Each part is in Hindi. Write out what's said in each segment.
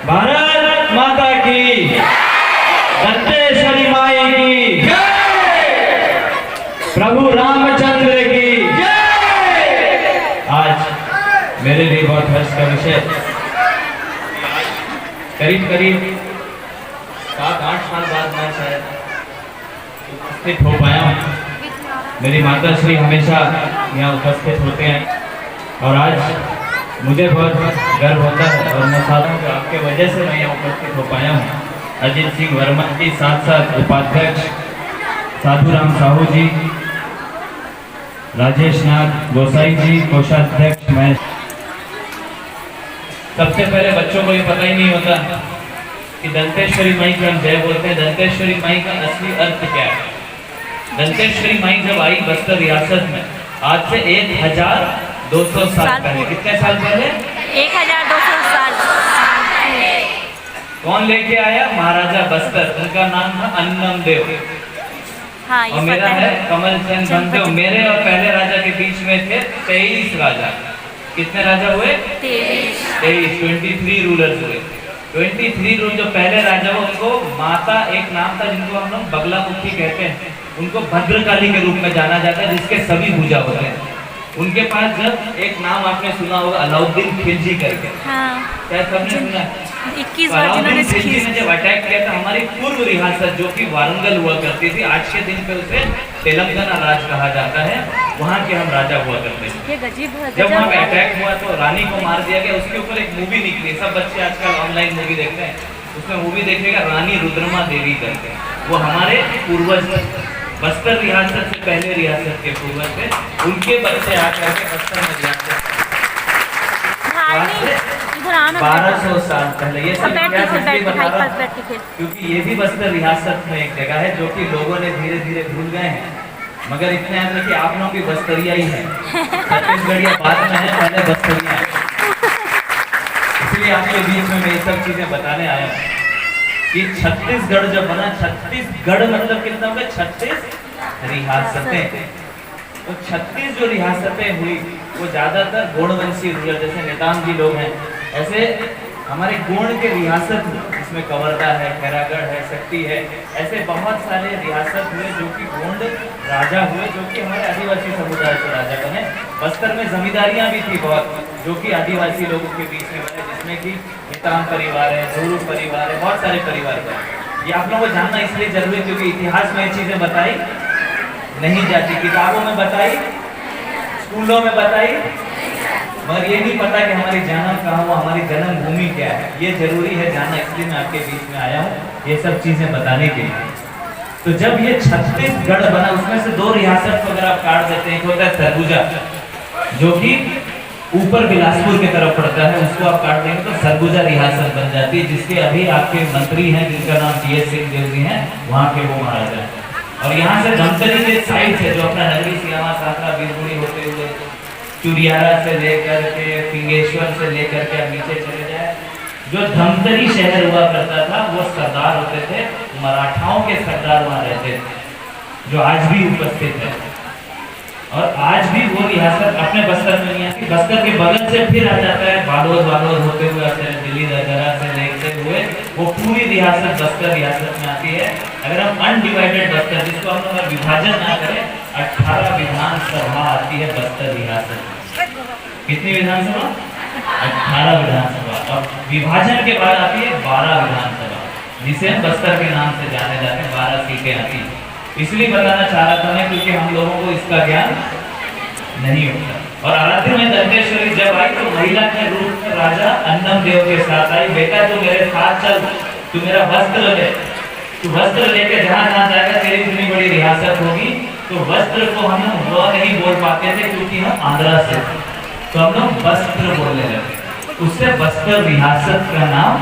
भारत माता की, दंतेश्वरी माई की जय, प्रभु रामचंद्र की जय। आज मेरे लिए बहुत हर्ष का विषय, करीब करीब 7-8 साल बाद मैं शायद उपस्थित हो पाया हूँ। मेरी माता श्री हमेशा यहाँ उपस्थित होते हैं और आज मुझे बहुत गर्व होता है और मैं चाहता हूँ कि आपके वजह से मैं यहाँ उपस्थित हो पाया हूँ। अजीत सिंह वर्मा जी, साथ साथ उपाध्यक्ष साधुराम साहू जी, राजेश नाथ गोसाई जी, कोषाध्यक्ष मैं। सबसे पहले बच्चों को ये पता ही नहीं होता कि दंतेश्वरी माई की हम जय बोलते हैं। दंतेश्वरी माई का असली अर्थ क्या है? दंतेश्वरी माई जब आई बस्तर रियासत में आज से 1200 साल पहले, कितने साल पहले? 1200 साल। कौन लेके आया? महाराजा बस्तर, उनका नाम था अन्नम देव। हाँ, और मेरा है कमल चंद बंदेव। मेरे और पहले राजा के बीच में थे 23 राजा। कितने राजा हुए? 23 रूलर्स हुए। 23 रूल जो पहले राजा हुए उनको माता एक नाम था जिनको हम लोग बगलामुखी कहते हैं। उनको भद्रकाली के रूप में जाना जाता है, जिसके सभी भुजा होते हैं। उनके पास जब एक नाम आपने सुना होगा अलाउद्दीन खिलजी करके, क्या सबने सुना? 21 बार जिन्होंने खिलजी ने जब अटैक किया था हमारी पूर्व रियासत जो कि वारंगल हुआ करती थी, आज के दिन पे उसे तेलंगाना राज कहा जाता है, वहाँ के हम राजा हुआ करते थे। जब वहाँ पे अटैक हुआ तो रानी को मार दिया गया। उसके ऊपर एक मूवी निकली, सब बच्चे आजकल ऑनलाइन मूवी देखते हैं, उसमें मूवी देखिएगा, रानी रुद्रमा देवी करके। वो हमारे पूर्वज बस्तर रियासत से पहले रियासत के पूर्वज थे, उनके बच्चे आकर के बस्तर में रियासत 1200 साल पहले। ये सब बता रहा हूं क्योंकि ये भी बस्तर रियासत में एक जगह है जो कि लोगों ने धीरे धीरे भूल गए हैं, मगर इतने याद रखिए आप लोग भी बस्तरिया ही है। छत्तीसगढ़िया बाद में है, पहले बस्तरिया है। इसलिए आपके बीच में मैं ये सब चीजें बताने आया हूँ कि छत्तीसगढ़ जब बना, छत्तीसगढ़ मतलब कितना होगा? 36 रियासतें। तो 36 जो रियासतें हुई वो ज्यादातर गोंडवंशी रूलर, जैसे नेताम जी लोग हैं, ऐसे हमारे गोंड के रियासत हुए, इसमें कवर्धा है, खैरागढ़ है, शक्ति है, ऐसे बहुत सारे रियासत हुए जो कि गोंड राजा हुए, जो कि हमारे आदिवासी समुदाय से राजा बने। बस्तर में जमींदारियां भी थी बहुत, जो कि आदिवासी लोगों के बीच में बने, जिसमें कि नेताम परिवार है, धूरू परिवार है, बहुत सारे परिवार हैं। ये आप लोगों को जानना इसलिए जरूरी है क्योंकि इतिहास में ये चीजें बताई नहीं जाती, किताबों में बताई, स्कूलों में बताई, मगर ये नहीं पता कि हमारी जन्म कहाँ हुआ, हमारी जन्मभूमि क्या है। ये जरूरी है जानना, इसलिए मैं आपके बीच में आया हूँ ये सब चीजें बताने के लिए। तो जब ये छत्तीसगढ़ बना, उसमें से 2 रियासत को अगर आप काट देते हैं, एक होता है सरगुजा जो कि ऊपर बिलासपुर की तरफ पड़ता है, उसको आप काट देंगे तो सरगुजा रियासत बन जाती है, जिसके अभी आपके मंत्री हैं जिनका नाम TS सिंहदेव जी हैं, वहाँ के वो महाराजा हैं। और यहाँ से धमतरी के साइड से जो अपना नगरी सियामा, साकरा, बिरबुड़ी होते हुए चुरियारा से लेकर के पिंगेश्वर से लेकर के आप नीचे चले जाए, जो धमतरी शहर हुआ करता था वो सरदार होते थे, मराठाओं के सरदार वहाँ रहते थे, जो आज भी उपस्थित है। और आज भी वो रियासत अपने बस्तर में नहीं आती। बस्तर के बगल से फिर आ जाता है बालोद होते हुए दिल्ली दरगाह से लेते हुए वो पूरी रियासत बस्तर रियासत में आती है। अगर हम अनडिवाइडेड बस्तर, जिसको हम लोग विभाजन ना करें, 18 विधानसभा आती है बस्तर रियासत। कितनी विधानसभा? 18 विधानसभा। और विभाजन के बाद आती है 12 विधानसभा, जिसे हम बस्तर के नाम से जाने जाते हैं। 12 सीटें आती हैं। इसलिए बताना चाह रहा था मैं क्योंकि हम लोगों को इसका ज्ञान नहीं होता। और आराध्य में दंतेश्वरी जब आई तो महिला के रूप में राजा अन्नम देव के साथ आई। बेटा तू मेरे साथ चल, तू मेरा वस्त्र ले, तू वस्त्र लेके जहाँ जहाँ जाएगा तेरी इतनी बड़ी रियासत होगी। तो वस्त्र को हम वो नहीं बोल पाते थे क्योंकि हम आंध्रा से, तो हम लोग वस्त्र बोलने लगे। उससे बस्तर रियासत का नाम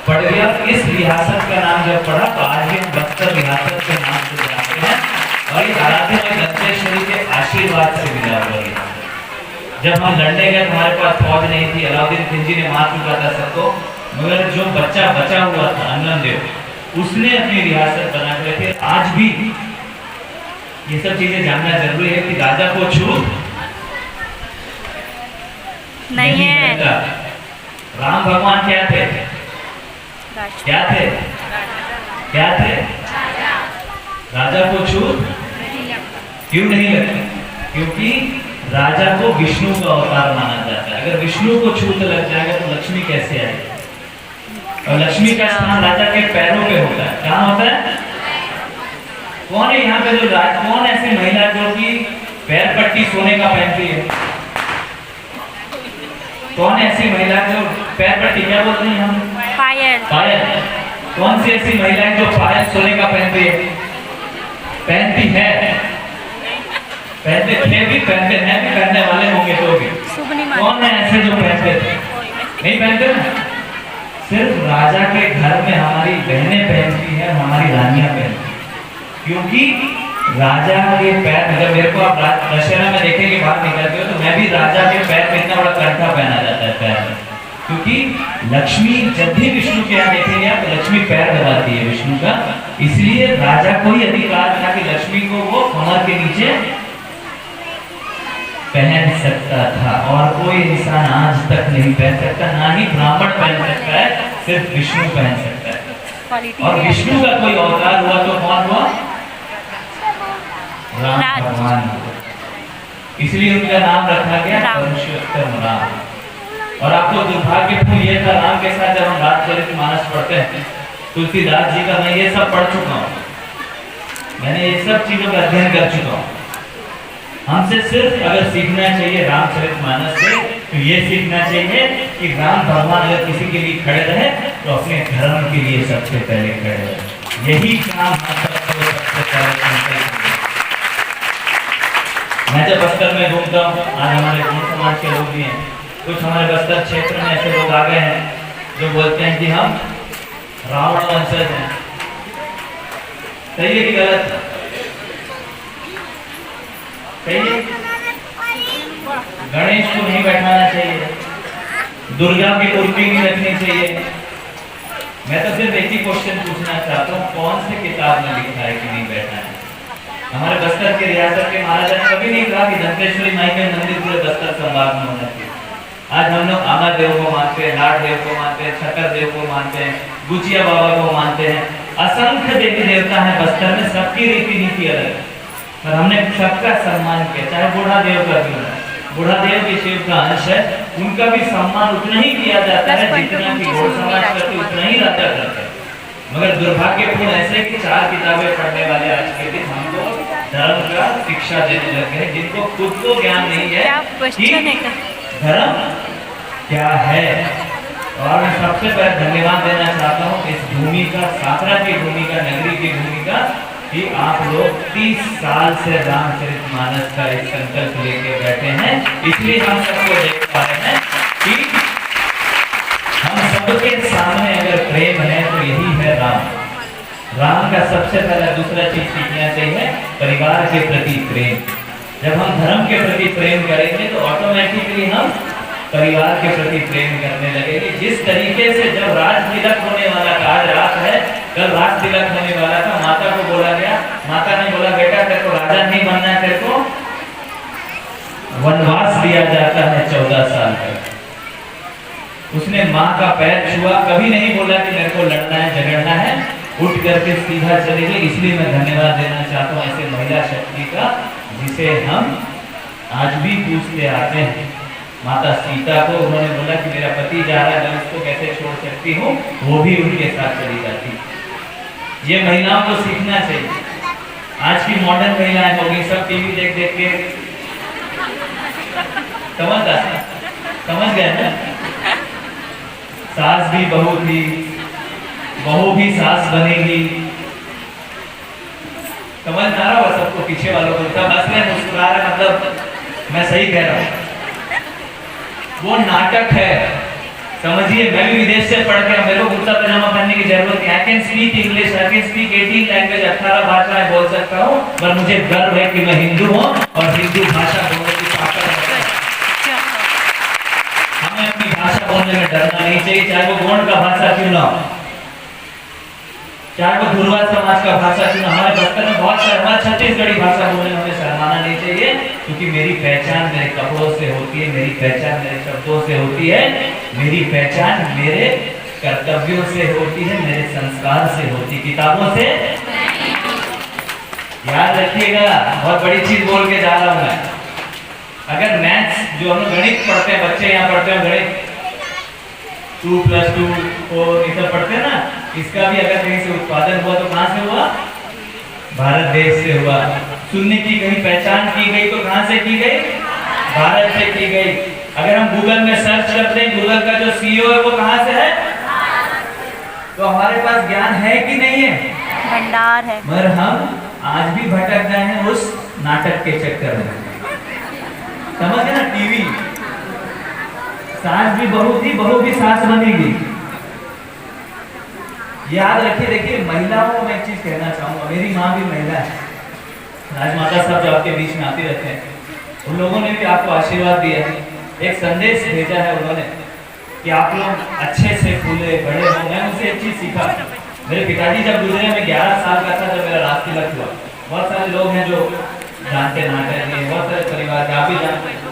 पड़ गया। इस रियासत का नाम जब पड़ा तो आज हम बस्तर रियासत के नाम से जानते हैं। और ये आराध्य में दंतेश्वरी के आशीर्वाद से मिला हुआ है। जब हम लड़ने गए हमारे पास फौज नहीं थी, अलाउद्दीन खिलजी ने मार चुका था सबको, मगर जो बच्चा बचा हुआ था अन्नम देव, उसने अपनी रियासत बना के रखी। आज भी ये सब चीजें जानना जरूरी है कि राजा को छूट नहीं है। राम भगवान क्या थे? क्या थे? क्या थे? राजा को छूत क्यों नहीं लगती? क्योंकि राजा को विष्णु का अवतार माना जाता है। अगर विष्णु को छूत लग जाएगा तो लक्ष्मी कैसे आएगी? और लक्ष्मी का स्थान राजा के पैरों पे होता है। कहाँ होता है? कौन है यहाँ पे जो कौन ऐसी महिला जो कि पैर पट्टी सोने का पहनती है? कौन ऐसी महिला जो पैर पट्टी, क्या बोलते हैं हम? पायल। पायल। कौन सी ऐसी महिला है जो पायल सोने का पहनती है? पहनती है, पहनते थे भी, पहनते हैं भी, पहनने वाले होंगे तो भी। कौन है ऐसे जो पहनते थे? नहीं पहनते ना। सिर्फ राजा के घर में हमारी बहनें पहनती हैं, हमारी रानियां पहनती हैं, क्योंकि राजा के पैर, जब मेरे को आप दशहरा में देखेंगे बाहर निकलते हो तो मैं भी राजा के पैर में इतना बड़ा कंठा पहना जाता है पैर में, क्योंकि लक्ष्मी जब भी विष्णु के यहाँ देखेंगे आप तो लक्ष्मी पैर दबाती है विष्णु का, इसलिए राजा को ही अधिकार था कि लक्ष्मी को वो कमर के नीचे पहन सकता था, और कोई इंसान आज तक नहीं पहन सकता, ना ही ब्राह्मण पहन सकता है, सिर्फ विष्णु पहन सकता है। और विष्णु का कोई अवतार हुआ तो कौन हुआ? राम भगवान। इसलिए उनका नाम रखा गया पुरुषोत्तम राम। और आपको दुर्भाग्यपूर्ण ये था, राम के साथ जब हम रामचरितमानस पढ़ते हैं, तुलसीदास जी का मैं ये सब पढ़ चुका हूँ, मैंने ये सब चीजों का अध्ययन कर चुका हूँ। हमसे सिर्फ अगर सीखना चाहिए रामचरितमानस से तो ये सीखना चाहिए कि राम भगवान अगर किसी के लिए खड़े रहे तो अपने धर्म के लिए सबसे पहले खड़े रहे। यही काम हम सबको सबसे पहले। मैं जब बस्तर में घूमता हूँ, आज हमारे गौड़ समाज के लोग भी हैं, कुछ हमारे बस्तर क्षेत्र में ऐसे लोग आ गए हैं जो बोलते हैं कि हम रावण वंशज हैं। सही है कि गलत? गणेश को नहीं बैठाना चाहिए, दुर्गा की मूर्ति नहीं रखनी चाहिए। मैं तो सिर्फ एक ही क्वेश्चन पूछना चाहता हूँ, कौन से किताब में लिखा है कि नहीं बैठना है? हमारे बस्तर के रियासत के महाराजा ने कभी नहीं कहा कि दंतेश्वरी माई का मंदिर पूरे बस्तर संभाग में होना चाहिए। आज हम लोग आमा देव को मानते हैं, लाड देव को मानते हैं, छकर देव को मानते हैं, गुचिया बाबा को मानते हैं, असंख्य देवी देवता है बस्तर में, सबकी रीति नीति अलग है, पर हमने सबका सम्मान किया। चाहे बूढ़ा देव का भी है, बूढ़ा देव भी शिव का अंश है, उनका भी सम्मान उतना ही किया जाता है जितना कि गौड़ समाज करते उतना ही राजा करते हैं। मगर दुर्भाग्यपूर्ण ऐसे कि 4 किताबें पढ़ने वाले आज के दिन हमको धर्म का शिक्षा देने लगे हैं, जिनको खुद को ज्ञान नहीं है कि धर्म क्या है। और मैं सबसे पहले धन्यवाद देना चाहता हूँ इस भूमि का, साकरा की भूमि का, नगरी की भूमि का, कि आप लोग 30 साल से रामचरितमानस का एक संकल्प लेके बैठे हैं, इसलिए हम सबको देख पा रहे हैं कि हम सबके सामने अगर प्रेम है तो यही है राम। राम का सबसे पहला दूसरा चीज सीखना चाहिए, परिवार के प्रति प्रेम। जब हम धर्म के प्रति प्रेम करेंगे तो ऑटोमेटिकली हम परिवार के प्रति प्रेम करने लगेंगे। जिस तरीके से जब राज तिलक होने वाला था, आज रात है, कल राज तिलक होने वाला था, माता को बोला गया, माता ने बोला बेटा तेरे को राजा नहीं बनना है, तेरे को वनवास दिया जाता है 14 साल तक। उसने माँ का पैर छुआ, कभी नहीं बोला कि मेरे को लड़ना है, झगड़ना है, उठ करके सीधा चले गए। इसलिए मैं धन्यवाद देना चाहता हूँ ऐसे महिला शक्ति का, जिसे हम आज भी पूछते आते हैं। माता सीता को उन्होंने बोला कि मेरा पति जा रहा है, मैं उसको कैसे छोड़ सकती हूँ, वो भी उनके साथ चली जाती। ये महिलाओं को सीखना चाहिए। आज की मॉडर्न महिलाएं हो गई, सब टीवी देख देख के समझ गए ना, सास भी बहू थी, बहू भी सास बनेगी। समझ आ रहा होगा सबको, पीछे वालों को सब हंस रहे, मुस्कुरा रहे, मतलब मैं सही कह रहा हूँ। वो नाटक है, समझिए। मैं भी विदेश से पढ़ के, मेरे को कुर्ता पजामा पहनने की जरूरत है। I can speak English, I can speak 18 language, 18 भाषाएं बोल सकता हूँ, पर मुझे गर्व है कि मैं हिंदू हूँ और हिंदू भाषा बोलने की ताकत है। हमें अपनी भाषा बोलने में डरना नहीं चाहिए, चाहे वो गोंड का भाषा क्यों ना हो, चाहे वो धुरवा समाज का भाषा क्यों ना। हमारे बस्तर में बहुत सारे, हमारे छत्तीसगढ़ी भाषा बोलने में हमें शर्माना नहीं चाहिए, क्योंकि मेरी पहचान मेरे कपड़ों से होती है, मेरी पहचान मेरे शब्दों से होती है, मेरी पहचान मेरे कर्तव्यों से होती है, मेरे संस्कार से होती, किताबों से। याद रखिएगा, बहुत बड़ी चीज बोल के जा रहा हूं मैं। अगर मैथ्स जो हम लोग गणित पढ़ते हैं, बच्चे यहाँ पढ़ते हैं गणित 2 + 2 4 ये सब पढ़ते हैं ना, इसका भी अगर कहीं से उत्पादन हुआ तो कहाँ से हुआ? भारत देश से हुआ। शून्य की कहीं पहचान की गई तो कहाँ से की गई? भारत से की गई। अगर हम गूगल में सर्च करते हैं, गूगल का जो CEO है वो कहाँ से है? तो हमारे पास ज्ञान है कि नहीं है? भंडार है। मगर हम आज भी भटक गए हैं उस नाटक के चक्कर में। समझ गए ना? टीवी सास भी बहू थी, बहू भी सास बनेगी। याद रखिए, देखिए महिलाओं को मैं एक चीज कहना चाहूंगा, मेरी माँ भी महिला है, राजमाता साहब जो आपके बीच में आते रहते हैं, उन लोगों ने भी आपको आशीर्वाद दिया है, एक संदेश भेजा है उन्होंने कि आप लोग अच्छे से फूले बड़े हो। मैं उनसे एक चीज सीखा। मेरे पिताजी जब गुजरे, मैं 11 साल का था जब मेरा राज तिलक हुआ। बहुत सारे लोग हैं जो जानते नाटक में, बहुत सारे परिवार आप भी जानते हैं।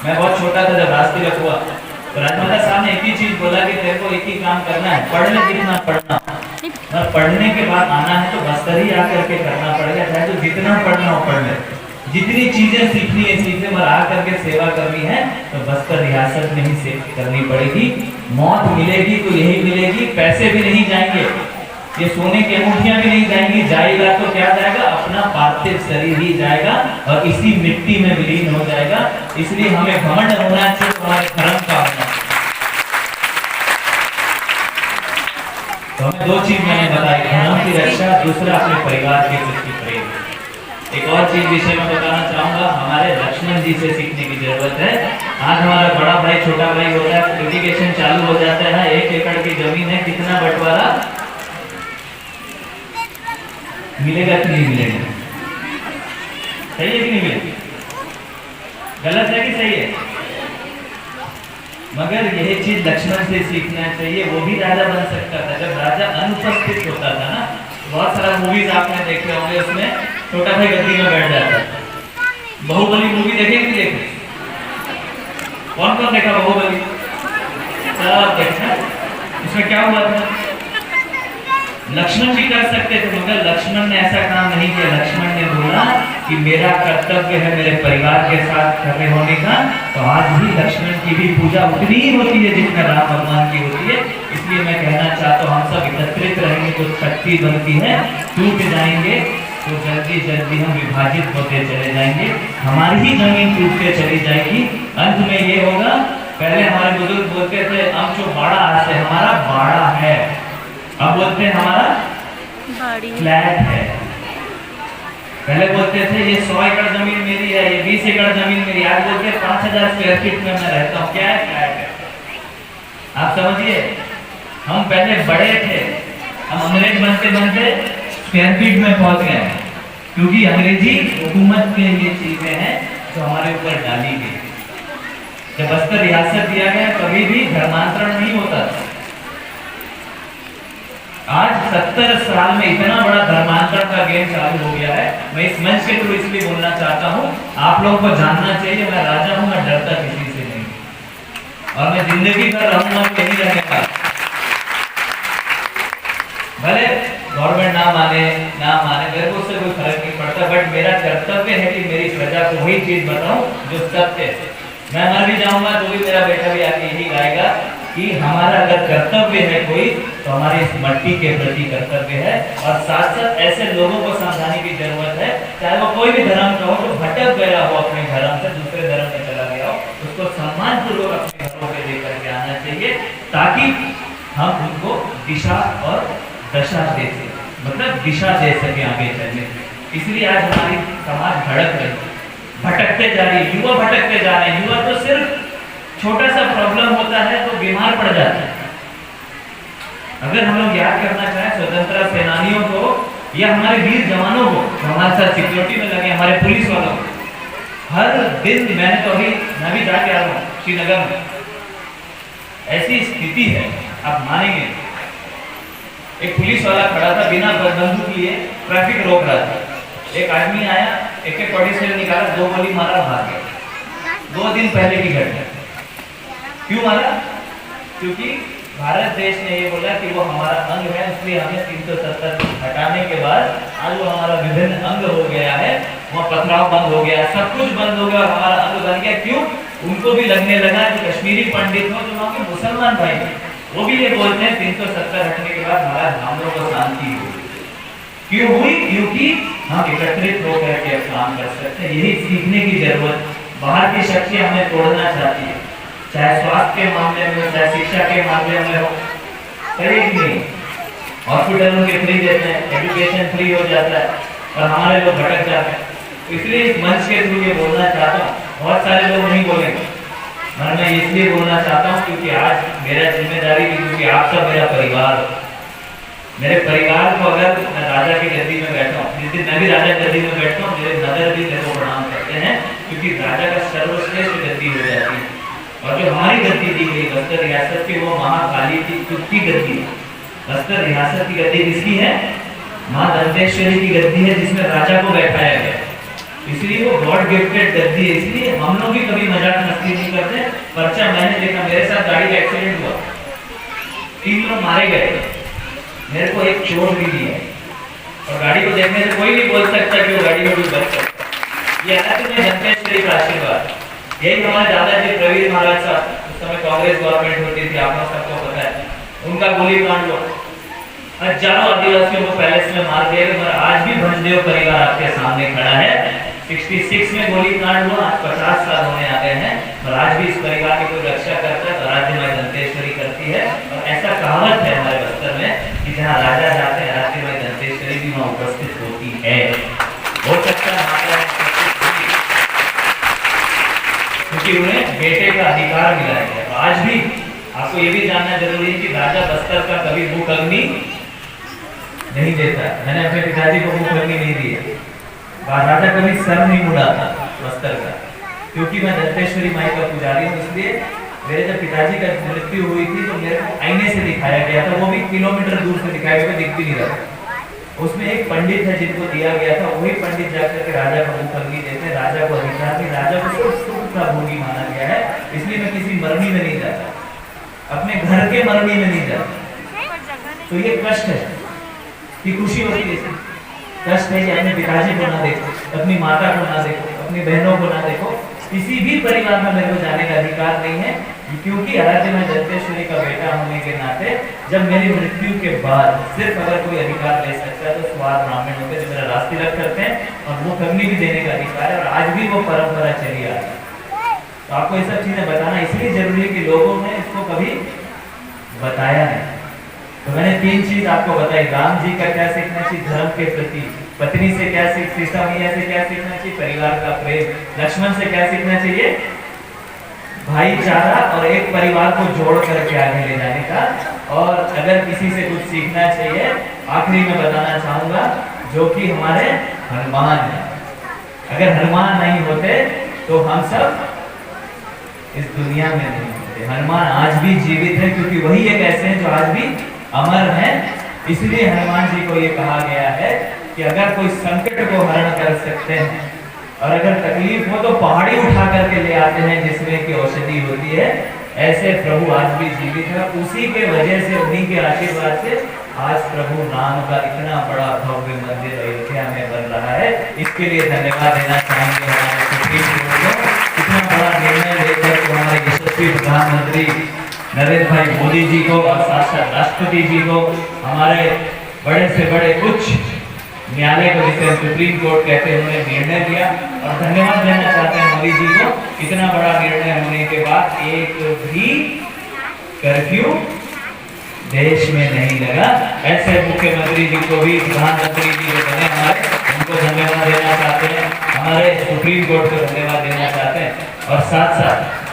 मैं बहुत छोटा था जब राज तिलक हुआ, तो राजमाता साहब ने एक ही चीज बोला कि तेरे को एक ही काम करना है, पढ़ ले जितना पढ़ना, और पढ़ने के बाद आना है तो बस्तर ही आकर के करना पड़ेगा, चाहे तो जितना पढ़ना हो पढ़ ले, जितनी चीजें सीखनी है सीखे, पर आकर के सेवा करनी है तो बस्तर रियासत में ही करनी पड़ेगी। मौत मिलेगी तो यही मिलेगी, पैसे भी नहीं जाएंगे, ये सोने की अंगूठियां भी नहीं जाएंगी, जाएगा तो क्या जाएगा? अपना पार्थिव शरीर ही जाएगा और इसी मिट्टी में विलीन हो जाएगा। इसलिए हमें घमंड होना चाहिए, हमारे धर्म का होना। तो हमें 2 चीज मैंने बताई, धर्म की रक्षा, दूसरा अपने परिवार के प्रति प्रेम। एक और चीज विषय में बताना चाहूंगा, हमारे लक्ष्मण जी से सीखने की जरूरत है। आज हमारा बड़ा भाई छोटा भाई होता है, लिटिगेशन चालू हो जाता है, 1 एकड़ की जमीन है, कितना बंटवारा मिलेगा कि नहीं मिलेगा? सही है कि नहीं मिलेगा? गलत है कि सही है? मगर यह चीज लक्ष्मण से सीखना चाहिए। वो भी राजा बन सकता था जब राजा अनुपस्थित होता था ना। बहुत सारा मूवीज आपने देखे होंगे, उसमें छोटा भाई गद्दी में बैठ जाता है। बाहुबली मूवी देखे कि देखे? कौन कौन देखा बाहुबली? सब देखा। इसमें क्या हुआ था? लक्ष्मण भी कर सकते थे, मगर लक्ष्मण ने ऐसा काम नहीं किया। लक्ष्मण ने बोला कि मेरा कर्तव्य है मेरे परिवार के साथ खड़े होने का, तो आज भी लक्ष्मण की भी पूजा उतनी ही होती है जितना राम भगवान की होती है। इसलिए मैं कहना चाहता हूँ, हम सब एकत्रित रहेंगे तो शक्ति बनती है, टूट जाएंगे तो जल्दी जल्दी हम विभाजित होते चले जाएंगे, हमारी ही जमीन टूटते चली जाएगी। अंत में ये होगा, पहले हमारे बुजुर्ग बोलते थे हम जो बाड़ा, आज से हमारा बाड़ा है, अब बोलते हैं हमारा फ्लैट है। पहले बोलते थे ये 100 एकड़ जमीन मेरी है, ये 20 एकड़ जमीन मेरी, आज बोलते हैं 5000 स्क्वायर फीट में मैं रहता हूँ। क्या है? फ्लैट है। आप समझिए, हम पहले बड़े थे, हम अंग्रेज बनते बनते स्क्वायर फीट में पहुंच गए, क्योंकि अंग्रेजी हुकूमत के ये चीजें हैं जो हमारे ऊपर डाली गई। जब बस्तर रियासत दिया गया कभी भी धर्मांतरण नहीं होता था। आज 70 साल में इतना बड़ा धर्मांतरण का गेम चालू हो गया है। मैं इस मंच के थ्रू इसलिए बोलना चाहता हूँ, आप लोगों को जानना चाहिए, मैं राजा हूँ, मैं डरता किसी से नहीं, और मैं जिंदगी भर रहूंगा यही रहने का। भले गवर्नमेंट ना माने मेरे को उससे कोई फर्क नहीं पड़ता, बट मेरा कर्तव्य है कि मेरी प्रजा को वही चीज बताऊं जो सत्य है। मैं मर भी जाऊंगा तो भी मेरा बेटा भी आके यही गाएगा कि हमारा अगर कर्तव्य है कोई, तो हमारे इस मट्टी के प्रति कर्तव्य है। और साथ साथ ऐसे लोगों को समझाने की जरूरत है, चाहे वो कोई भी धर्म का हो, जो भटक गया हो अपने धर्म से दूसरे धर्म में चला गया हो, उसको सम्मान पूर्वक अपने घरों पे लेकर के आना चाहिए, ताकि हम उनको दिशा और दशा दे सके, मतलब दिशा दे सके आगे चलने। इसलिए आज हमारी समाज भटकते जा रही है, युवा भटकते जा रहे हैं। युवा तो सिर्फ छोटा सा प्रॉब्लम होता है तो बीमार पड़ जाता है। अगर हम लोग याद करना चाहें स्वतंत्रता सेनानियों को या हमारे वीर जवानों को, हमारे साथ सिक्योरिटी में लगे, हमारे पुलिस वालों को, हर दिन मैं भी जाके आ रहा हूँ श्रीनगर में, ऐसी स्थिति है आप मानेंगे। एक पुलिस वाला खड़ा था, बिना बंदूक लिए ट्रैफिक रोक रहा था। एक आदमी आया, AK-47 निकाला, 2 गोली मारा, भाग गया। 2 दिन पहले की घटना। क्यों मारा? क्योंकि भारत देश ने ये बोला कि वो हमारा अंग है, इसलिए हमें 370 हटाने के बाद आज वो हमारा विभिन्न अंग हो गया है, वहाँ पथराव बंद हो गया, सब कुछ बंद हो गया और हमारा अंग बन गया। क्यों? उनको भी लगने लगा, जो कश्मीरी पंडित हो, जो वहाँ के मुसलमान भाई वो भी ये बोलते हैं 370 हटने के बाद हमारा हम लोग को शांति हुई। क्यों हुई? क्योंकि हम एकत्रित होकर के काम कर सकते हैं। यही सीखने की जरूरत। बाहर की शक्तियां हमें तोड़ना चाहती है, चाहे स्वास्थ्य के मामले में, चाहे शिक्षा के मामले में हो, कहीं नहीं। हॉस्पिटलों के फ्री देते हैं, एजुकेशन फ्री हो जाता है और हमारे लोग भटक जाते हैं। इसलिए इस मंच के थ्रू ये बोलना चाहता हूँ, बहुत सारे लोग नहीं बोलेंगे मगर मैं इसलिए बोलना चाहता हूँ क्योंकि आज मेरा जिम्मेदारी भी, क्योंकि आप सब मेरा परिवार हो। मेरे परिवार को अगर मैं राजा की गद्दी में बैठा हूँ, जिस दिन मैं भी राजा की गद्दी में बैठता हूँ, मेरे नगर भी मेरे को प्रणाम करते हैं, क्योंकि राजा का सर्वश्रेष्ठ गद्दी हो जाती है। और जो हमारी गद्दी दी गई बस्तर रियासत की, वो महाकाली की खुद की गद्दी है। बस्तर रियासत की गद्दी किसकी है? माँ दंतेश्वरी की गद्दी है, जिसमें राजा को बैठाया गया, इसलिए वो गॉड गिफ्टेड गद्दी है। इसलिए हम लोग भी कभी मजाक मस्ती नहीं करते। पर्चा मैंने देखा, मेरे साथ गाड़ी का एक्सीडेंट हुआ, 3 लोग मारे गए, मेरे को एक चोट भी दी है और गाड़ी को देखने से कोई नहीं बोल सकता कि वो गाड़ी में भी बच सकता। ये है तुम्हें दंतेश्वरी का आशीर्वाद। यही हमारे दादाजी प्रवीण महाराज साहब, उस समय कांग्रेस गवर्नमेंट होती थी, आप लोग सबको पता है, उनका गोली कांड हुआ, हजारों आदिवासियों को पैलेस में मार दिया गया, मगर आज भी भंजदेव परिवार आपके सामने खड़ा है। 66 में गोली कांड हुआ, आज 50 साल होने आ गए हैं, और आज भी इस परिवार की कोई रक्षा करता है तो राज्य माई दंतेश्वरी करती है। और ऐसा कहावत है हमारे बस्तर में कि जहाँ राजा जाते हैं, राज्य माई दंतेश्वरी भी वहाँ उपस्थित होती है। हो सकता है क्योंकि उन्हें बेटे का अधिकार मिला है। तो आज भी आपको ये भी जानना जरूरी है कि राजा बस्तर का कभी मुख अग्नि नहीं देता। मैंने अपने पिताजी को मुख अग्नि नहीं दी, राजा कभी सर नहीं मुड़ाता बस्तर का, क्योंकि मैं दंतेश्वरी माई का पुजारी हूँ। इसलिए मेरे जब पिताजी का मृत्यु हुई थी तो मेरे को आईने से दिखाया गया था, वो भी किलोमीटर दूर से दिखाया गया, दिख भी नहीं रहा। उसमें एक पंडित है जिनको दिया गया था, वही पंडित जाकर के राजा को मुख अग्नि देते, राजा को अधिकार नहीं, राजा को सुख का भोगी माना गया है। इसलिए मैं किसी मरनी में नहीं जाता, अपने घर के मरनी में नहीं जाता। तो ये कष्ट है कि खुशी होती है, कष्ट है कि अपने पिताजी को ना देखो, अपनी माता को ना देखो, अपनी बहनों को ना देखो। किसी भी परिवार में मेरे को जाने का अधिकार नहीं है, क्योंकि राज्य में दंतेश्वरी का बेटा होने के नाते जब मेरी मृत्यु के बाद सिर्फ अगर कोई अधिकार ले सकता है तो स्वार ब्राह्मण होते जो मेरा रास्ते लग करते हैं, और वो अग्नि भी देने का अधिकार है, और आज भी वो परंपरा चली आ रही है। तो आपको ये सब चीजें बताना इसलिए जरूरी है कि लोगों ने इसको कभी बताया नहीं। तो मैंने 3 चीज आपको बताई, राम जी का क्या सीखना चाहिए धर्म के प्रति, पत्नी से क्या सीख, सीता मैया से क्या सीखना चाहिए, परिवार का प्रेम, लक्ष्मण से क्या सीखना चाहिए, भाईचारा, और एक परिवार को जोड़ करके आगे ले जाने का। और अगर किसी से कुछ सीखना चाहिए, आखिरी में बताना चाहूंगा, जो कि हमारे हनुमान है। अगर हनुमान नहीं होते तो हम सब इस दुनिया में नहीं होते। हनुमान आज भी जीवित है, क्योंकि वही एक ऐसे हैं जो आज भी अमर है। इसलिए हनुमान जी को ये कहा गया है कि अगर कोई संकट को हरण कर सकते हैं और अगर तकलीफ हो तो पहाड़ी उठा करके ले आते हैं जिसमें की औषधि होती है, ऐसे प्रभु आज भी जीवित है। उसी के वजह से, उन्हीं के आशीर्वाद से आज प्रभु राम का इतना बड़ा भव्य मंदिर अयोध्या में बन रहा है। इसके लिए धन्यवाद देना चाहेंगे हमारे सुप्रीम कोर्ट को, इतना बड़ा निर्णय लेकर हमारे यशस्वी प्रधानमंत्री नरेंद्र भाई मोदी जी को और साक्षात राष्ट्रपति जी को, हमारे बड़े से बड़े उच्च न्यायालय को, जिसे सुप्रीम कोर्ट कहते हैं, उन्होंने निर्णय लिया। और धन्यवाद देना चाहते हैं मोदी जी को, इतना बड़ा निर्णय होने के बाद एक भी कर्फ्यू देश में नहीं लगा। ऐसे मुख्यमंत्री जी को भी, प्रधानमंत्री जी जो बने हमारे, उनको धन्यवाद देना चाहते हैं, हमारे सुप्रीम कोर्ट को धन्यवाद देना चाहते हैं। और साथ साथ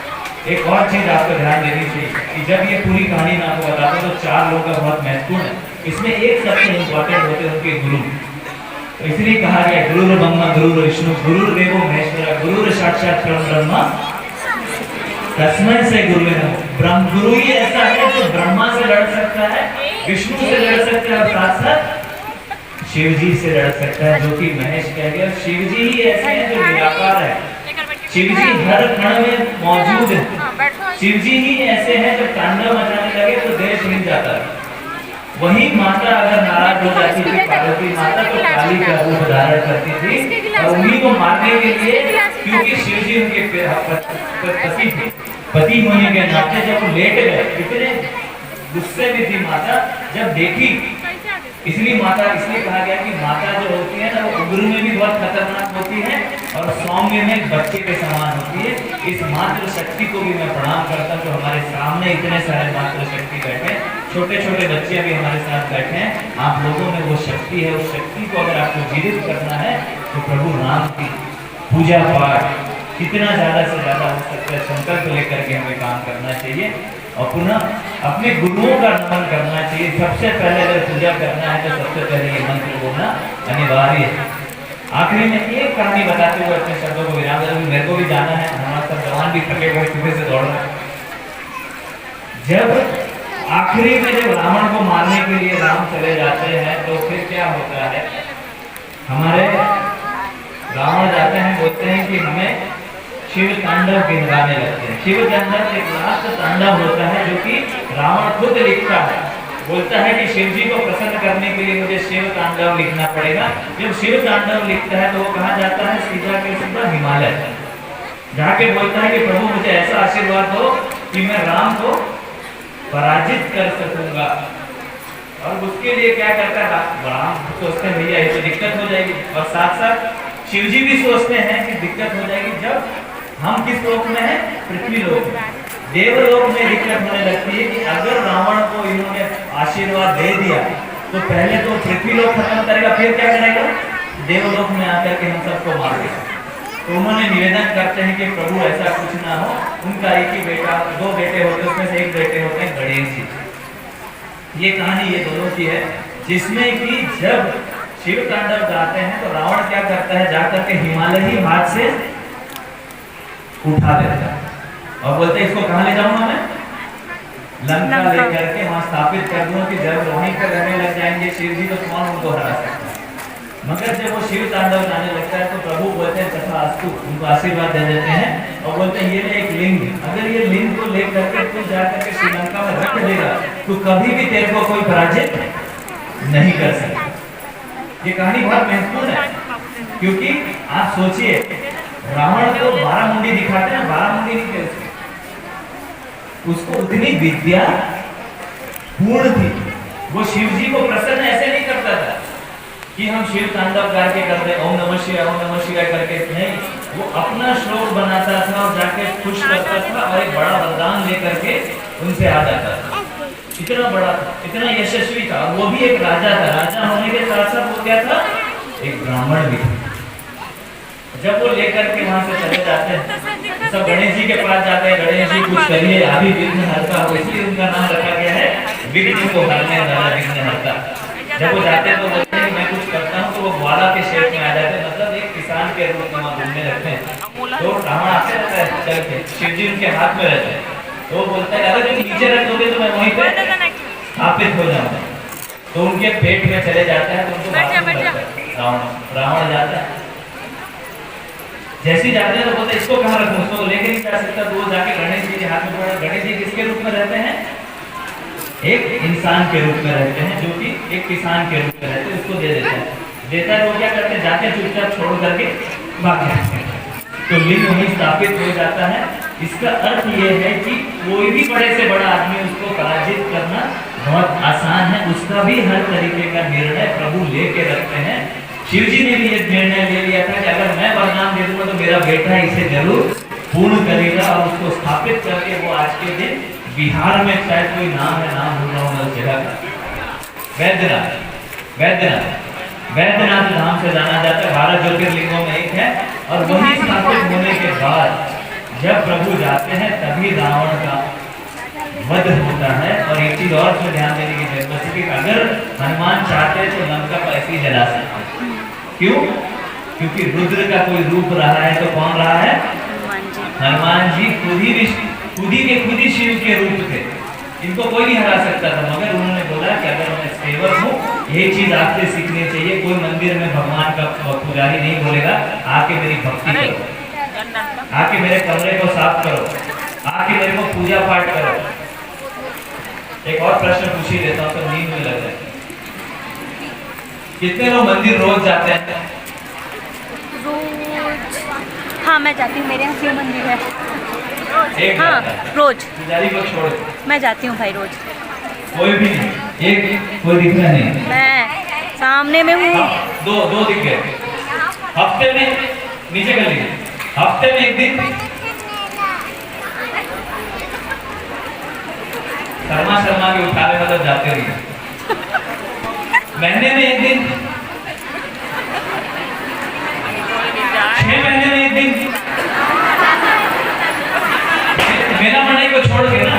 एक और चीज आपको ध्यान देनी चाहिए कि जब ये पूरी कहानी मैं आपको बताता हूँ तो 4 लोगों का बहुत महत्वपूर्ण है, इसमें एक सबसे इम्पोर्टेंट होते हैं उनके गुरु। तो इसलिए कहा गया गुरु ब्रह्मा गुरु विष्णु गुरुर्देवो महेश्वरा गुरु साक्षात ब्रह्मा तस्मै से गुरु ब्रह्म। गुरु ही ऐसा है जो ब्रह्मा से लड़ सकता है, विष्णु से लड़ सकता है, और साथ साथ शिव जी से लड़ सकता है, जो कि महेश कह गया। शिव जी ही ऐसे हैं जो निराकार है, शिव जी हर कण में मौजूद है। शिव जी ही ऐसे हैं जब तांडव मचाने लगे तो देश हिल जाता है। वही माता अगर नाराज हो जाती थी, पार्वती माता, तो काली का रूप धारण करती थी और उन्हीं को मारने के लिए, क्योंकि शिव जी उनके पति थे, पति होने के नाते जब वो लेट गए, इतने गुस्से में थी माता जब देखी। इसलिए कहा गया कि माता जो होती है ना, वो उग्र में भी बहुत खतरनाक होती है और सौम्य में बच्चे के समान होती है। इस मातृ शक्ति को भी मैं प्रणाम करता हूँ जो हमारे सामने इतने सारे मातृ शक्ति बैठे, छोटे छोटे बच्चे भी हमारे साथ बैठे हैं। आप लोगों में वो शक्ति है, उस शक्ति को अगर आपको जीवित करना है तो प्रभु राम की पूजा पाठ कितना ज्यादा से ज्यादा हो सकता है संकल्प लेकर के हमें काम करना चाहिए और पुनः अपने गुरुओं का नमन करना चाहिए। सबसे पहले अगर पूजा करना है तो सबसे पहले ये मंत्र बोलना अनिवार्य है। आखिरी में एक कहानी बताते हुए अपने शब्दों को विराम दूंगा। मेरे को भी जाना है, हमारा सब जवान भी थके हुए सुबह से दौड़ रहे। जब आखिरी में जब रावण को मारने के लिए राम चले जाते हैं तो फिर क्या होता है, हमारे रावण जाते हैं, बोलते हैं कि हमें शिव तांडव गिनवाने लगते हैं। शिव तांडव एक लास्ट तांडव होता है जो कि रावण खुद लिखता है, बोलता है कि शिव जी को प्रसन्न करने के लिए मुझे शिव तांडव लिखना पड़ेगा। जब शिव तांडव लिखता है तो वो कहाँ जाता है, सीधा के सीधा हिमालय जाके बोलता है कि प्रभु मुझे ऐसा आशीर्वाद दो कि मैं राम को पराजित कर सकूंगा। और उसके लिए क्या करता है, राम सोचते हैं भैया ये तो दिक्कत हो जाएगी, और साथ साथ शिव जी भी सोचते हैं कि दिक्कत हो जाएगी जब हम किस लोक में हैं, पृथ्वी लोक में। देवलोक में दिक्कत होने लगती है कि अगर रावण को इन्होंने आशीर्वाद दे दिया तो पहले तो पृथ्वी लोक खत्म करेगा, फिर क्या करेगा, देवलोक में आकर के हम सबको मार देगा। तो उन्होंने निवेदन करते हैं कि प्रभु ऐसा कुछ ना हो। उनका एक ही बेटा, दो बेटे होते, उसमें से एक बेटे होते हैं गणेश जी। ये कहानी ये दोनों की है जिसमें कि जब शिव तांडव गाते हैं तो रावण क्या करता है, जाकर के हिमालय ही हाथ से उठा देता है और बोलते हैं इसको कहाँ ले जाऊंगा मैं, लंका लेकर के वहां स्थापित कर दूंगा कि जब वहीं पर रहने लग जाएंगे शिव जी तो कौन उनको हरा सकता है। मगर जब वो शिव तांडव गाने लगता है तो प्रभु बोलते हैं तथास्तु, उनको आशीर्वाद दे देते हैं और बोलते हैं ये ले एक लिंग, अगर ये लिंग को लेकर के तू जाकर के श्रीलंका में रख देगा तो कभी भी तेरे को कोई पराजित नहीं कर सकता। ये कहानी बहुत महत्वपूर्ण है क्योंकि आप सोचिए रावण को 12 मुंडी दिखाते हैं, 12 मुंडी नहीं थे उसको उतनी विद्या पूर्ण थी। वो शिव जी को प्रसन्न ऐसे नहीं करता था कि हम शिव तांडव करके करते ओम नमः शिवाय करके, नहीं, वो अपना श्लोक बनाता था और जाके खुश करता था और एक बड़ा वरदान लेकर के उनसे आ जाता था। इतना बड़ा था, इतना यशस्वी था, वो भी एक राजा था। राजा होने के साथ साथ वो क्या था, एक ब्राह्मण भी था। जब वो लेकर के वहां से चले जाते हैं सब गणेश जी के पास जाते हैं, गणेश जी कुछ करिए अभी विघ्न हरता हो, इसलिए उनका नाम रखा गया है विघ्न को हरने वाला विघ्न हरता। जब वो जाते हैं तो बोलते हैं मैं कुछ करता हूँ, तो वो ग्वाला के शेप में आ जाते हैं, मतलब एक किसान के रूप में वहाँ घूमने लगते हैं। तो रावण आते रहता है चल के, शिव जी उनके हाथ में रहते हैं, तो वो बोलता है अगर तुम नीचे रख दोगे तो मैं वहीं पे स्थापित हो जाऊंगा। तो उनके पेट में चले जाता है तो उनको रावण जाता है, जैसे जाते हैं तो बोलते इसको कहाँ रखूं, उसको लेके नहीं जा सकता। तो वो जाके गणेश जी के हाथ में पड़ा। गणेश जी किसके रूप में रहते हैं, एक इंसान के रूप में रहते हैं, जो कि एक किसान के रूप में रहते हैं, उसको दे देते हैं। देता है तो क्या करते हैं, जाके चुपचाप छोड़ करके भाग जाते हैं। तो लिंग वहीं स्थापित हो जाता है। इसका अर्थ ये है कि कोई भी बड़े से बड़ा आदमी उसको पराजित करना बहुत आसान है। उसका भी हर तरीके का निर्णय प्रभु लेके रखते हैं। शिव जी ने भी एक निर्णय ले लिया था कि अगर मैं वरदान दे दूंगा तो मेरा बेटा इसे जरूर पूर्ण करेगा, और उसको स्थापित करके वो आज के दिन बिहार में शायद कोई नाम है, नाम भूल रहा हूँ उस जगह का, वैद्यनाथ धाम से जाना जाता है। 12 ज्योतिर्लिंगों में एक है। और वही स्थापित होने के बाद जब प्रभु जाते हैं तभी रावण का वध होता है। और एक चीज और से ध्यान देने की जरूरत है कि अगर हनुमान चाहते तो लंका को ऐसे ही जला सकते। क्यों? क्योंकि रुद्र का कोई रूप रहा है तो कौन रहा है, हनुमान जी खुद ही शिव के रूप थे, इनको कोई नहीं हरा सकता था। मगर उन्होंने बोला कि अगर मैं सेवक हूँ, ये चीज आपसे सीखनी चाहिए। कोई मंदिर में भगवान का पुजारी नहीं बोलेगा आके मेरी भक्ति करो, आके मेरे कमरे को साफ करो, आके मेरे को पूजा पाठ करो। एक और प्रश्न पूछ ही देता हूँ तो नींद में लग जाए। कितने लोग मंदिर रोज जाते हैं? रोज हाँ मैं जाती हूँ, मेरे यहाँ शिव मंदिर है। एक हाँ जाता है। रोज पुजारी को छोड़ मैं जाती हूँ भाई रोज। कोई भी नहीं, एक कोई दिख रहा नहीं। मैं सामने में हूँ। हाँ, दो दिख गए। हफ्ते में नीचे कर लीजिए, हफ्ते में एक दिन शर्मा के उठावे मतलब जाते रहिए। महीने में एक दिन, 6 महीने में एक दिन। मेरा मंडाई को छोड़ के ना,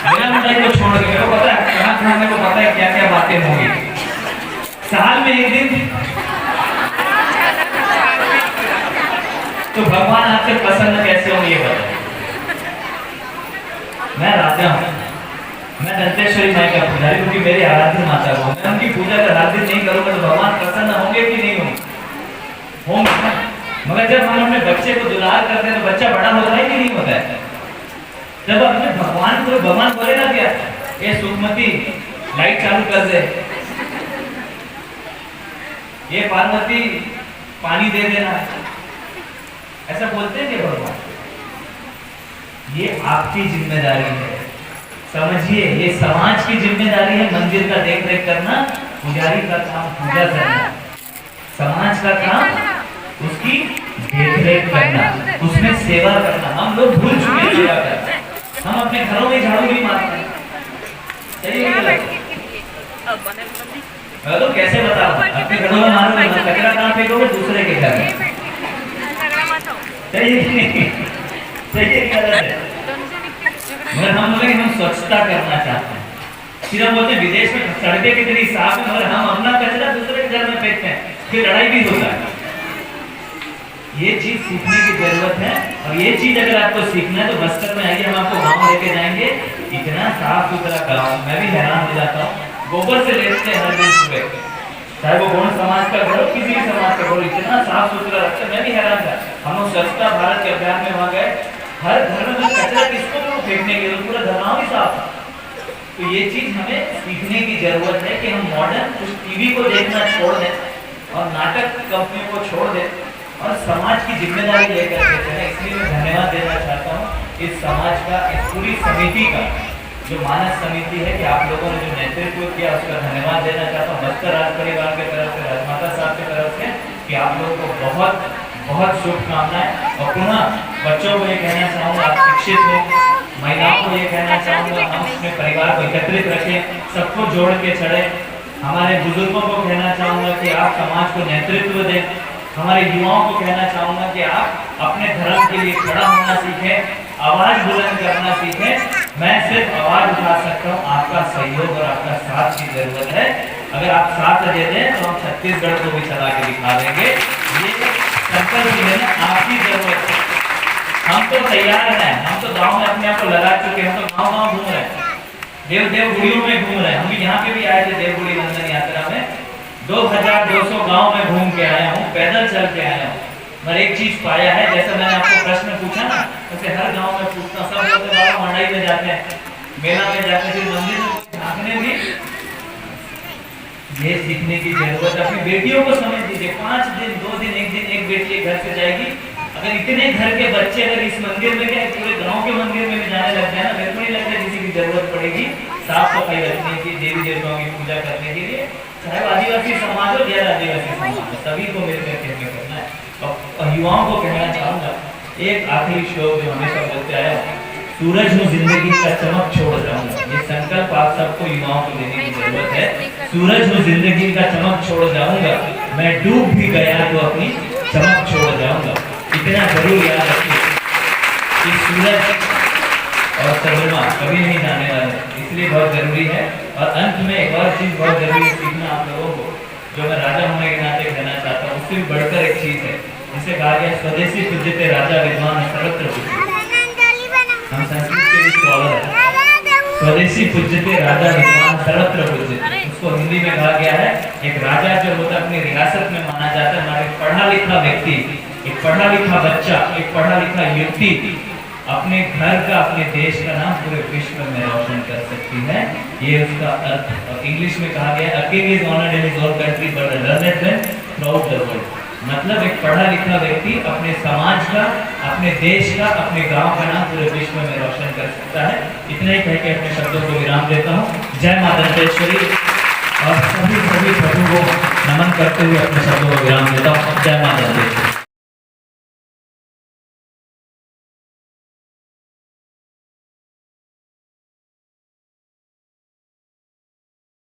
मेरा मंडाई को छोड़ के मेरे को पता है कहाँ मेरे को पता है क्या क्या बातें होंगी। साल में एक दिन तो भगवान आपसे प्रसन्न कैसे होंगे ये बताओ। मैं राजा हूँ, मैं दंतेश्वरी माई का पुजारी, क्योंकि मेरी आराध्य माता हूँ। मैं उनकी पूजा का आराध्य नहीं करूँगा तो भगवान प्रसन्न होंगे कि नहीं होंगे? मगर जब हम अपने बच्चे को दुलार करते हैं तो बच्चा बड़ा होता है कि नहीं होता है? जब अपने भगवान को भगवान बोलेगा क्या, ये सुखमती लाइट चालू कर दे, ये पार्वती पानी दे देना, ऐसा बोलते हैं क्या भगवान? ये आपकी जिम्मेदारी है, समझिए। ये समाज की जिम्मेदारी है मंदिर का देख रेख करना, पुजारी का काम पूजा करना, समाज का काम उसकी देख रेख करना, उसमें सेवा करना। हम लोग भूल चुके हैं सेवा करना। हम अपने घरों में झाड़ू नहीं मारते हैं, सही है? तो कैसे बताओ, अपने घरों में मारोगे ना, कचरा कहाँ फेंकोगे? दूसरे के घर में। सही है, सही है, गलत है? मगर हम बोले हम स्वच्छता करना चाहते हैं। फिर हम बोलते हैं विदेश में सड़कें कितनी साफ है, मगर हम अपना कचरा दूसरे के घर में फेंकते हैं, फिर लड़ाई भी होता है। ये चीज सीखने की जरूरत है। और ये चीज अगर आपको सीखना है तो बस्तर में आइए, हम आपको गांव लेके जाएंगे। इतना साफ सुथरा गांव, मैं भी हैरान हो जाता हूँ। गोबर से लेते हैं हर दिन सुबह, चाहे वो गौड़ समाज का घर हो, किसी भी समाज का घर, इतना साफ सुथरा रखते हैं। मैं भी हैरान था। हम लोग स्वच्छता भारत के अभियान में वहाँ गए, हर घर में कचरा किसको तो फेंकने के लिए पूरा घर ही साफ था। तो ये चीज हमें सीखने की जरूरत है कि हम मॉडर्न कुछ टीवी को देखना छोड़ दें और नाटक कंपनियों को छोड़ दें और समाज की जिम्मेदारी लेकर के चलें। इसलिए मैं धन्यवाद देना चाहता हूँ इस समाज का, इस पूरी समिति का, जो मानस समिति है कि आप लोगों ने जो नेतृत्व किया उसका धन्यवाद देना चाहता हूँ बस्तर राज परिवार की तरफ से, राजमाता साहब की तरफ से, कि आप लोगों को बहुत बहुत शुभकामनाएं। और पुनः बच्चों को ये कहना चाहूँगा, आप शिक्षित हो, महिलाओं को ये कहना चाहूँगा, हम अपने परिवार को एकत्रित रखें, सबको जोड़ के चढ़े। हमारे बुजुर्गों को कहना चाहूँगा कि आप समाज को नेतृत्व दें। हमारे युवाओं को कहना चाहूँगा कि आप अपने धर्म के लिए खड़ा होना सीखें, आवाज बुलंद करना सीखें। मैं सिर्फ आवाज उठा सकता हूँ, आपका सहयोग और आपका साथ की जरूरत है। अगर आप साथ दे दें तो हम छत्तीसगढ़ को भी चला के दिखा देंगे। ये संकल्प है ना, आपकी जरूरत है। हम तो तैयार हैं, हम तो गांव में अपने आप को लगा चुके हैं, हम तो गांव घूम रहे हैं, देव गुड़ियों में घूम रहे हैं। हम भी यहाँ पे भी आए थे देवगुड़ी नंदन यात्रा में, 2200 गांव में घूम के आया हूँ, पैदल चल के आया हूँ। मगर एक चीज पाया है, जैसे मैंने आपको प्रश्न पूछा ना, वैसे हर गांव में पूछता, सब लोग बाबा मंडाई में जाते हैं, मेला में जाते हैं, मंदिर में झांकने भी। ये सीखने की जरूरत है। अपनी बेटियों को समझ दीजिए, 5 दिन 2 दिन 1 दिन एक बेटी घर से जाएगी। अगर इतने घर के बच्चे अगर इस मंदिर में क्या पूरे गांव के मंदिर में भी जाने लग जाए ना, मेरे को नहीं लगता किसी की जरूरत पड़ेगी साफ सफाई रखने की, देवी देवताओं की पूजा करने के लिए, चाहे वो आदिवासी समाज हो गैर आदिवासी समाज हो, सभी को मिलकर के हमें करना है। और युवाओं को कहना चाहूंगा एक आखिरी श्लोक जो हमेशा बोलते आया, सूरज हूँ जिंदगी का चमक छोड़ जाऊंगा। ये संकल्प आप सबको युवाओं को लेने की जरूरत है। सूरज हूँ जिंदगी का चमक छोड़ जाऊंगा, मैं डूब भी गया तो अपनी चमक छोड़ जाऊंगा। इतना जरूर याद रखिए कि सूरज और चंद्रमा कभी नहीं जाने वाले, इसलिए बहुत जरूरी है। और अंत में एक और चीज बहुत जरूरी सीखना आप लोगों को, जो मैं राजा होने के नाते कहना चाहता हूँ, उससे भी बढ़कर एक चीज है जिसे कहा गया स्वदेशी पूज्यते राजा विद्वान सर्वत्र पूज्यते। हम संस्कृत के भी स्कॉलर हैं। स्वदेशी पूज्यते राजा विद्वान सर्वत्र पूज्यते, उसको हिंदी में कहा गया है एक राजा जो होता है अपनी रियासत में माना जाता है। हमारे पढ़ा लिखा व्यक्ति, एक पढ़ा लिखा बच्चा, एक पढ़ा लिखा युवती अपने घर का, अपने देश का नाम पूरे विश्व में रोशन कर सकती है। ये उसका अर्थ इंग्लिश में कहा गया, a king is honoured in his own country but a learned man throughout the world. मतलब एक पढ़ा लिखा व्यक्ति अपने समाज का, अपने देश का, अपने गांव का नाम पूरे विश्व में रोशन कर सकता है। इतना ही कह के अपने शब्दों को विराम देता हूँ। जय माता दंतेश्वरी। और सभी प्रभु को नमन करते हुए अपने शब्दों को विराम देता हूँ। जय माता दंतेश्वरी।